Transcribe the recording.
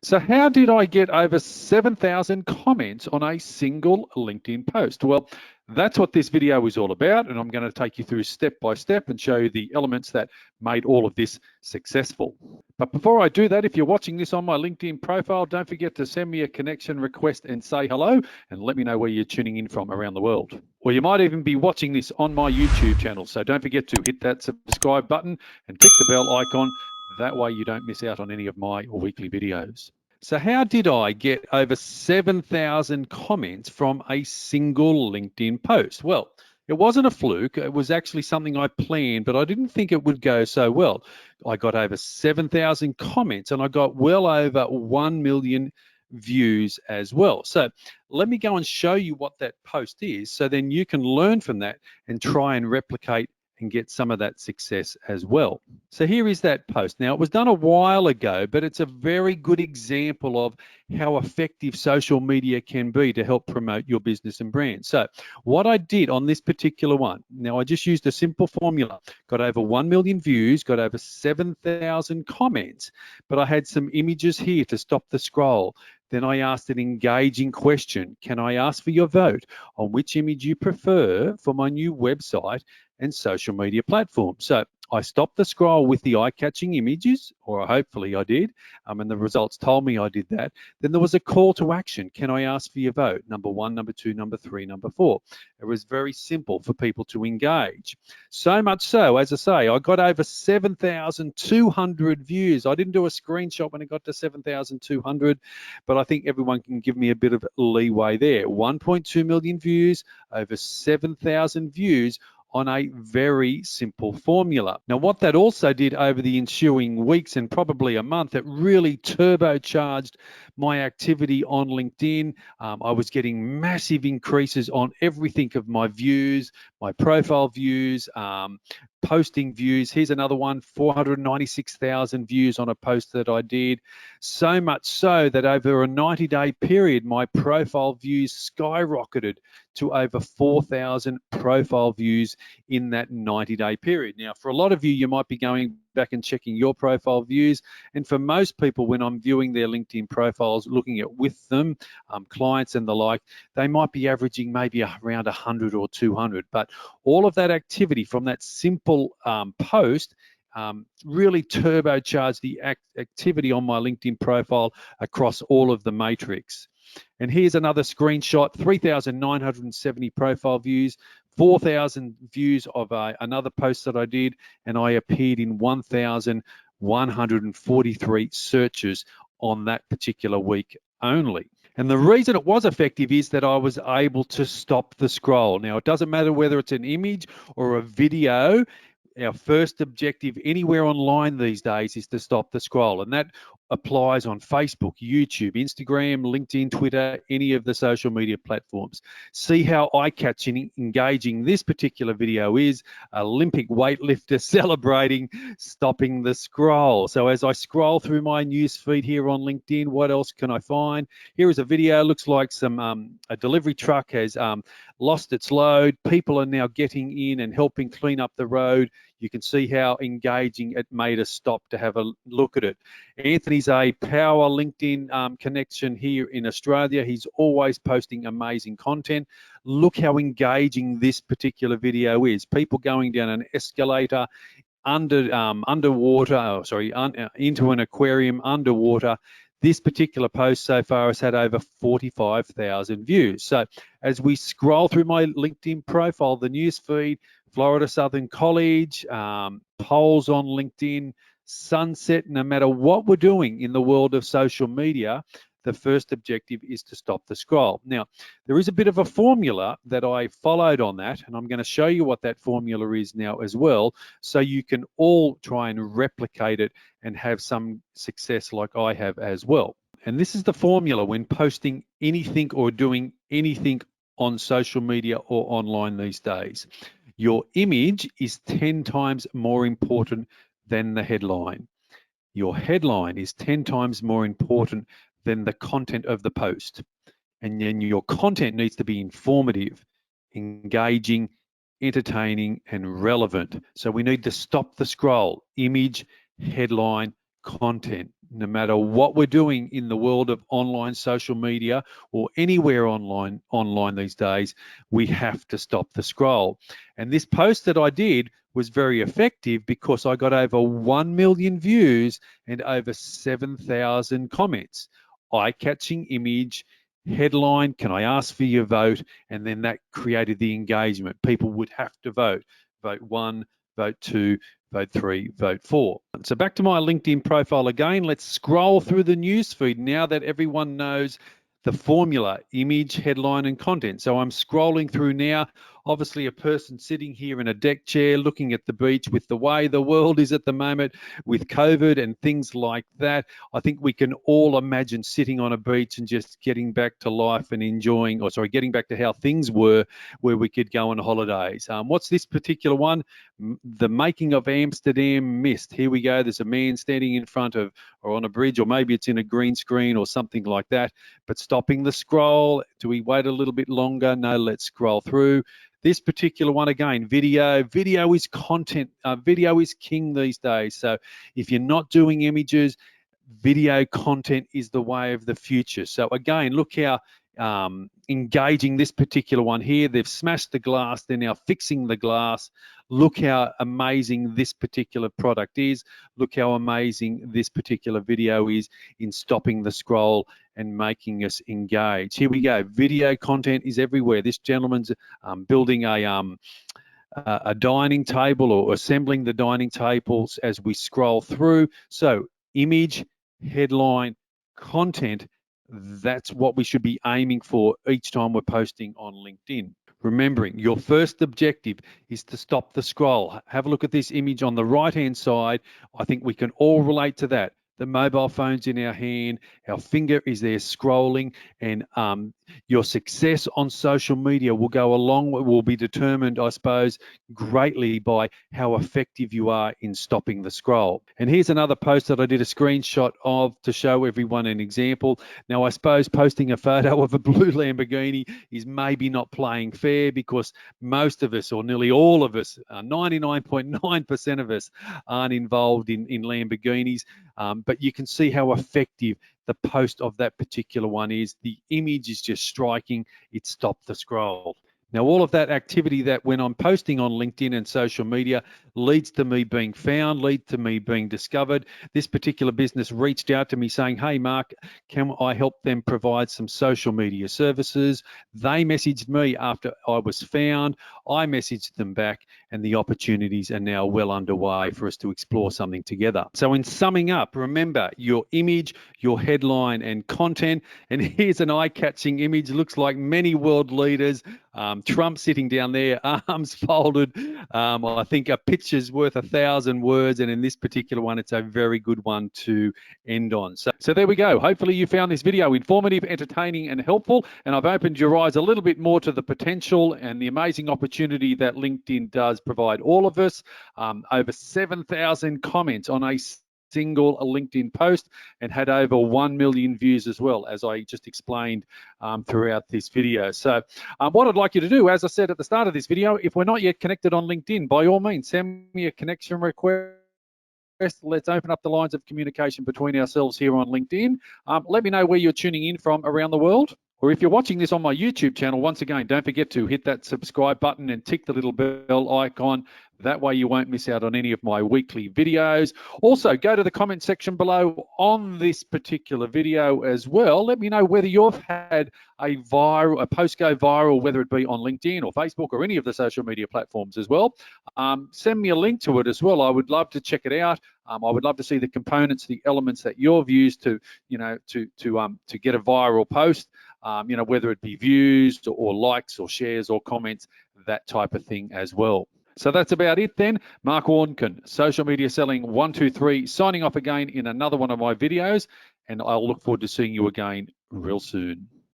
So how did I get over 7,000 comments on a single LinkedIn post? Well, that's what this video is all about, and I'm going to take you through step by step and show you the elements that made all of this successful. But before I do that, if you're watching this on my LinkedIn profile, don't forget to send me a connection request and say hello, and let me know where you're tuning in from around the world. Or you might even be watching this on my YouTube channel, so don't forget to hit that subscribe button and click the bell icon. That way you don't miss out on any of my weekly videos. So how did I get over 7,000 comments from a single LinkedIn post? Well, it wasn't a fluke. It was actually something I planned, but I didn't think it would go so well. I got over 7,000 comments and I got well over 1 million views as well. So let me go and show you what that post is so then you can learn from that and try and replicate and get some of that success as well. So here is that post. Now, it was done a while ago, but it's a very good example of how effective social media can be to help promote your business and brand. So what I did on this particular one, now I just used a simple formula, got over 1 million views, got over 7,000 comments, but I had some images here to stop the scroll. Then I asked an engaging question. Can I ask for your vote on which image you prefer for my new website and social media platform? So I stopped the scroll with the eye-catching images, or hopefully I did, and the results told me I did that. Then there was a call to action. Can I ask for your vote? Number 1, number 2, number 3, number 4. It was very simple for people to engage. So much so, as I say, I got over 7,200 views. I didn't do a screenshot when it got to 7,200, but I think everyone can give me a bit of leeway there. 1.2 million views, over 7,000 views on a very simple formula. Now, what that also did over the ensuing weeks and probably a month, it really turbocharged my activity on LinkedIn. I was getting massive increases on everything of my views, my profile views, posting views. Here's another one, 496,000 views on a post that I did. So much so that over a 90-day period, my profile views skyrocketed to over 4,000 profile views in that 90-day period. Now, for a lot of you, you might be going back and checking your profile views. And for most people, when I'm viewing their LinkedIn profiles, looking at with them, clients and the like, they might be averaging maybe around 100 or 200. But all of that activity from that simple post really turbocharged the activity on my LinkedIn profile across all of the matrix. And here's another screenshot, 3,970 profile views, 4,000 views of another post that I did, and I appeared in 1,143 searches on that particular week only. And the reason it was effective is that I was able to stop the scroll. Now, it doesn't matter whether it's an image or a video. Our first objective anywhere online these days is to stop the scroll, and that applies on Facebook, YouTube, Instagram, LinkedIn, Twitter, any of the social media platforms. See how eye-catching, engaging this particular video is. Olympic weightlifter celebrating stopping the scroll. So as I scroll through my news feed here on LinkedIn, what else can I find? Here is a video. Looks like a delivery truck has lost its load. People are now getting in and helping clean up the road. You can see how engaging it made us stop to have a look at it. Anthony's a power LinkedIn connection here in Australia. He's always posting amazing content. Look how engaging this particular video is. People going down an escalator, underwater, into an aquarium underwater. This particular post so far has had over 45,000 views. So as we scroll through my LinkedIn profile, the news feed, Florida Southern College, polls on LinkedIn, sunset, no matter what we're doing in the world of social media, the first objective is to stop the scroll. Now, there is a bit of a formula that I followed on that, and I'm going to show you what that formula is now as well, so you can all try and replicate it and have some success like I have as well. And this is the formula when posting anything or doing anything on social media or online these days. Your image is 10 times more important than the headline. Your headline is 10 times more important than the content of the post. And then your content needs to be informative, engaging, entertaining, and relevant. So we need to stop the scroll. Image, headline, content. no matter what we're doing in the world of online social media or anywhere online these days, we have to stop the scroll. And this post that I did was very effective because I got over 1 million views and over 7,000 comments. Eye-catching image, headline, can I ask for your vote? And then that created the engagement. People would have to vote. Vote 1, vote 2, vote 3, vote 4. So back to my LinkedIn profile again. Let's scroll through the newsfeed now that everyone knows the formula: image, headline, and content. So I'm scrolling through now. Obviously, a person sitting here in a deck chair looking at the beach. With the way the world is at the moment with COVID and things like that, I think we can all imagine sitting on a beach and just getting back to life and enjoying, or sorry, getting back to how things were, where we could go on holidays. What's this particular one? The making of Amsterdam Mist. Here we go. There's a man standing in front of, or on a bridge, or maybe it's in a green screen or something like that. But stopping the scroll. Do we wait a little bit longer? No, let's scroll through. This particular one, again, video. Video is content. Video is king these days. So if you're not doing images, video content is the way of the future. So again, look how engaging this particular one here. They've smashed the glass. They're now fixing the glass. Look how amazing this particular product is. Look how amazing this particular video is in stopping the scroll and making us engage. Here we go. Video content is everywhere. This gentleman's building a dining table, or assembling the dining tables as we scroll through. So image, headline, content, that's what we should be aiming for each time we're posting on LinkedIn. Remembering, your first objective is to stop the scroll. Have a look at this image on the right-hand side. I think we can all relate to that. The mobile phone's in our hand, our finger is there scrolling, and your success on social media will be determined, I suppose, greatly by how effective you are in stopping the scroll. And here's another post that I did a screenshot of to show everyone an example. Now, I suppose posting a photo of a blue Lamborghini is maybe not playing fair, because most of us, or nearly all of us, 99.9% of us, aren't involved in Lamborghinis. But you can see how effective the post of that particular one is. The image is just striking. It stopped the scroll. Now, all of that activity that when I'm posting on LinkedIn and social media leads to me being found, leads to me being discovered. This particular business reached out to me saying, hey, Mark, can I help them provide some social media services? They messaged me after I was found. I messaged them back, and the opportunities are now well underway for us to explore something together. So in summing up, remember your image, your headline, and content. And here's an eye-catching image. It looks like many world leaders. Trump sitting down there, arms folded. I think a picture's worth 1,000 words, and in this particular one, it's a very good one to end on. So there we go. Hopefully you found this video informative, entertaining, and helpful, and I've opened your eyes a little bit more to the potential and the amazing opportunity that LinkedIn does provide all of us. Over 7,000 comments on a single LinkedIn post, and had over 1 million views as well, as I just explained throughout this video. So what I'd like you to do, as I said at the start of this video, if we're not yet connected on LinkedIn, by all means, send me a connection request. Let's open up the lines of communication between ourselves here on LinkedIn. Let me know where you're tuning in from around the world. Or if you're watching this on my YouTube channel, once again, don't forget to hit that subscribe button and tick the little bell icon. That way you won't miss out on any of my weekly videos. Also, go to the comment section below on this particular video as well. Let me know whether you've had a post go viral, whether it be on LinkedIn or Facebook or any of the social media platforms as well. Send me a link to it as well. I would love to check it out. I would love to see the components, the elements that you've used to get a viral post. Whether it be views or likes or shares or comments, that type of thing as well. So that's about it then. Mark Warnken, Social Media Selling 123, signing off again in another one of my videos, and I'll look forward to seeing you again real soon.